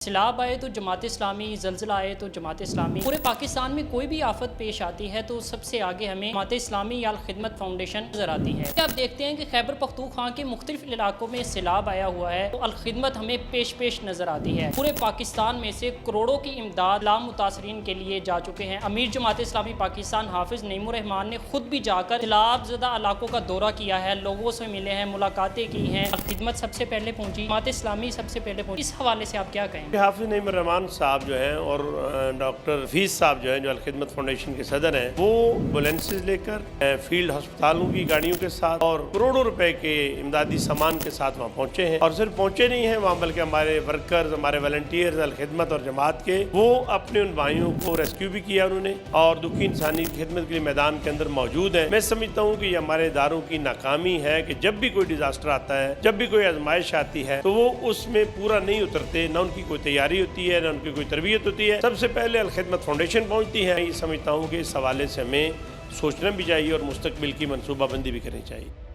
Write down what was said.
سیلاب آئے تو جماعت اسلامی، زلزلہ آئے تو جماعت اسلامی، پورے پاکستان میں کوئی بھی آفت پیش آتی ہے تو سب سے آگے ہمیں جماعت اسلامی یا الخدمت فاؤنڈیشن نظر آتی ہے۔ آپ دیکھتے ہیں کہ خیبر پختونخوا کے مختلف علاقوں میں سیلاب آیا ہوا ہے تو الخدمت ہمیں پیش نظر آتی ہے۔ پورے پاکستان میں سے کروڑوں کی امداد عام متاثرین کے لیے جا چکے ہیں۔ امیر جماعت اسلامی پاکستان حافظ نعیم الرحمان نے خود بھی جا کر سیلاب زدہ علاقوں کا دورہ کیا ہے، لوگوں سے ملے ہیں، ملاقاتیں کی ہیں۔ الخدمت سب سے پہلے پہنچی، جماعت اسلامی سب سے پہلے پہنچی۔ اس حوالے سے آپ کیا کہیں؟ حافظ نعیم الرحمان صاحب جو ہیں اور ڈاکٹر حفیظ صاحب جو ہیں جو الخدمت فاؤنڈیشن کے صدر ہیں، وہ ایمبولینسز لے کر فیلڈ ہسپتالوں کی گاڑیوں کے ساتھ اور کروڑوں روپے کے امدادی سامان کے ساتھ وہاں پہنچے ہیں، اور صرف پہنچے نہیں ہیں وہاں بلکہ ہمارے ورکرز، ہمارے والنٹیئرز الخدمت اور جماعت کے، وہ اپنے ان بھائیوں کو ریسکیو بھی کیا انہوں نے اور دکھی انسانی خدمت کے لیے میدان کے اندر موجود ہیں۔ میں سمجھتا ہوں کہ یہ ہمارے اداروں کی ناکامی ہے کہ جب بھی کوئی ڈیزاسٹر آتا ہے، جب بھی کوئی آزمائش آتی ہے تو وہ اس میں پورا نہیں اترتے، نہ ان کی کوئی تیاری ہوتی ہے، نہ ان کی کوئی تربیت ہوتی ہے۔ سب سے پہلے الخدمت فاؤنڈیشن پہنچتی ہے۔ یہ سمجھتا ہوں کہ اس حوالے سے ہمیں سوچنا بھی چاہیے اور مستقبل کی منصوبہ بندی بھی کرنی چاہیے۔